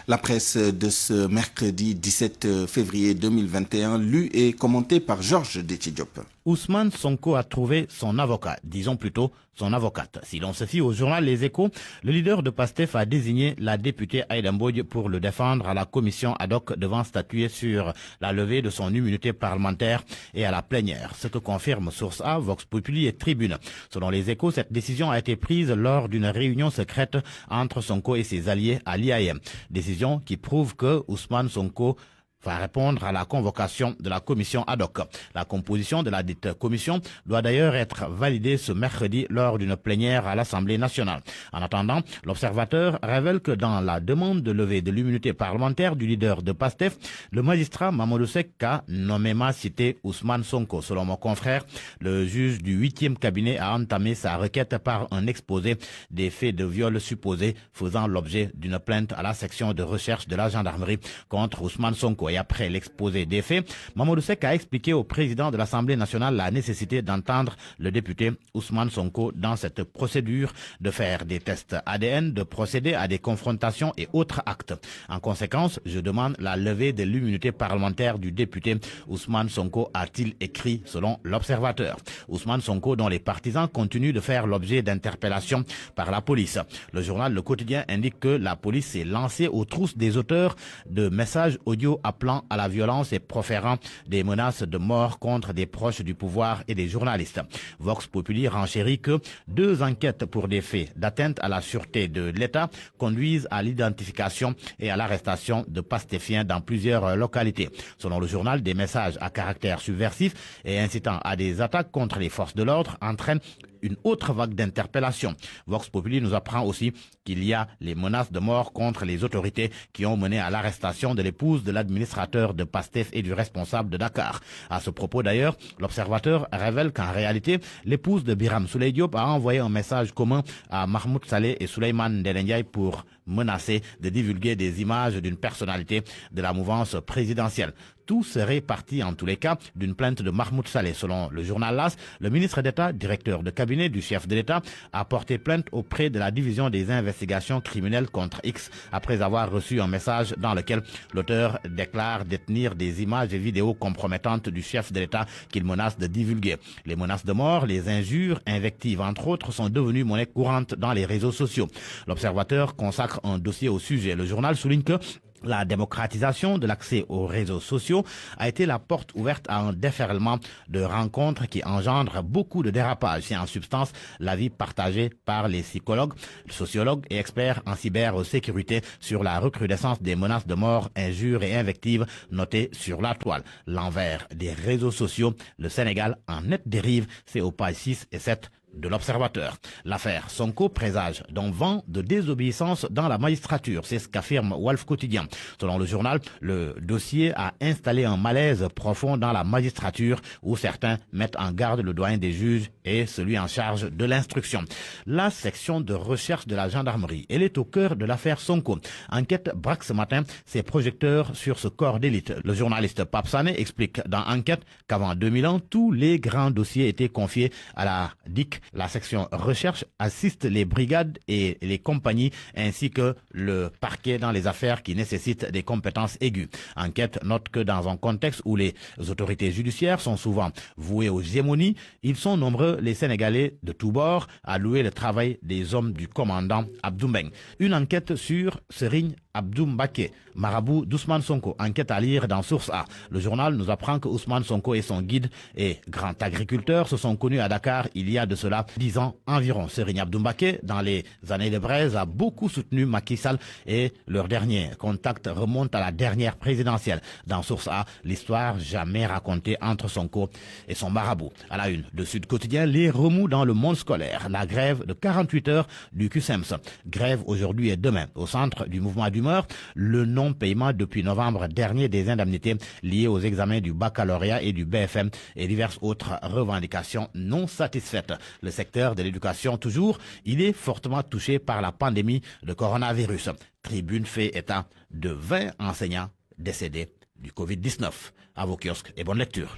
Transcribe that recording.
La presse de ce mercredi 17 février 2021, lue et commentée par Georges Déthié-Diop. Ousmane Sonko a trouvé son avocat, disons plutôt son avocate. Si l'on se fie au journal Les Échos, le leader de PASTEF a désigné la députée Aïda Mbodj pour le défendre à la commission ad hoc devant statuer sur la levée de son immunité parlementaire et à la plénière. Ce que confirme Source A, Vox Populi et Tribune. Selon Les Échos, cette décision a été prise lors d'une réunion secrète entre Sonko et ses alliés à l'IAM. Décision qui prouve que Ousmane Sonko va répondre à la convocation de la commission ad hoc. La composition de la dite commission doit d'ailleurs être validée ce mercredi lors d'une plénière à l'Assemblée nationale. En attendant, l'Observateur révèle que dans la demande de levée de l'immunité parlementaire du leader de PASTEF, le magistrat Mamadou Seck a nommément cité Ousmane Sonko. Selon mon confrère, le juge du 8e cabinet a entamé sa requête par un exposé des faits de viol supposés faisant l'objet d'une plainte à la section de recherche de la gendarmerie contre Ousmane Sonko. Et après l'exposé des faits, Mamadou Seck a expliqué au président de l'Assemblée nationale la nécessité d'entendre le député Ousmane Sonko dans cette procédure, de faire des tests ADN, de procéder à des confrontations et autres actes. En conséquence, je demande la levée de l'immunité parlementaire du député Ousmane Sonko, a-t-il écrit selon l'Observateur. Ousmane Sonko, dont les partisans continuent de faire l'objet d'interpellations par la police. Le journal Le Quotidien indique que la police s'est lancée aux trousses des auteurs de messages audio appelant à la violence et proférant des menaces de mort contre des proches du pouvoir et des journalistes. Vox Populi renchérit que 2 enquêtes pour des faits d'atteinte à la sûreté de l'État conduisent à l'identification et à l'arrestation de pastéfiens dans plusieurs localités. Selon le journal, des messages à caractère subversif et incitant à des attaques contre les forces de l'ordre entraînent une autre vague d'interpellation. Vox Populi nous apprend aussi qu'il y a les menaces de mort contre les autorités qui ont mené à l'arrestation de l'épouse de l'administrateur de PASTEF et du responsable de Dakar. À ce propos d'ailleurs, l'Observateur révèle qu'en réalité, l'épouse de Biram Souleye Diop a envoyé un message commun à Mahmoud Saleh et Souleymane Ndéné Ndiaye pour menacer de divulguer des images d'une personnalité de la mouvance présidentielle. Tout serait parti en tous les cas d'une plainte de Mahmoud Saleh. Selon le journal LAS, le ministre d'État, directeur de cabinet du chef de l'État, a porté plainte auprès de la division des investigations criminelles contre X après avoir reçu un message dans lequel l'auteur déclare détenir des images et vidéos compromettantes du chef de l'État qu'il menace de divulguer. Les menaces de mort, les injures, invectives entre autres sont devenues monnaie courante dans les réseaux sociaux. L'Observateur consacre un dossier au sujet. Le journal souligne que la démocratisation de l'accès aux réseaux sociaux a été la porte ouverte à un déferlement de rencontres qui engendre beaucoup de dérapages. C'est en substance l'avis partagé par les psychologues, sociologues et experts en cybersécurité sur la recrudescence des menaces de mort, injures et invectives notées sur la toile. L'envers des réseaux sociaux, le Sénégal en nette dérive, c'est aux pages 6 et 7 de l'Observateur. L'affaire Sonko présage d'un vent de désobéissance dans la magistrature, c'est ce qu'affirme Walf Quotidien. Selon le journal, le dossier a installé un malaise profond dans la magistrature où certains mettent en garde le doyen des juges et celui en charge de l'instruction. La section de recherche de la gendarmerie, elle est au cœur de l'affaire Sonko. Enquête braque ce matin ses projecteurs sur ce corps d'élite. Le journaliste Pape Sané explique dans Enquête qu'avant 2001, tous les grands dossiers étaient confiés à la DIC. La section recherche assiste les brigades et les compagnies ainsi que le parquet dans les affaires qui nécessitent des compétences aiguës. Enquête note que dans un contexte où les autorités judiciaires sont souvent vouées aux gémonies, ils sont nombreux les Sénégalais de tous bords à louer le travail des hommes du commandant Abdou Mbeng. Une enquête sur Serigne Abdou Mbaké, marabout d'Ousmane Sonko. Enquête à lire dans Source A. Le journal nous apprend que Ousmane Sonko et son guide et grand agriculteur se sont connus à Dakar il y a de cela 10 ans environ. Serigne Abdou Mbaké, dans les années de braise, a beaucoup soutenu Macky Sall et leur dernier contact remonte à la dernière présidentielle. Dans Source A, l'histoire jamais racontée entre Sonko et son marabout. À la une de Sud Quotidien, les remous dans le monde scolaire. La grève de 48 heures du QSEMS. Grève aujourd'hui et demain. Au centre du mouvement d'humeur, le non-paiement depuis novembre dernier des indemnités liées aux examens du baccalauréat et du BFM et diverses autres revendications non satisfaites. Le secteur de l'éducation toujours, il est fortement touché par la pandémie de coronavirus. Tribune fait état de 20 enseignants décédés du Covid-19. À vos kiosques et bonne lecture.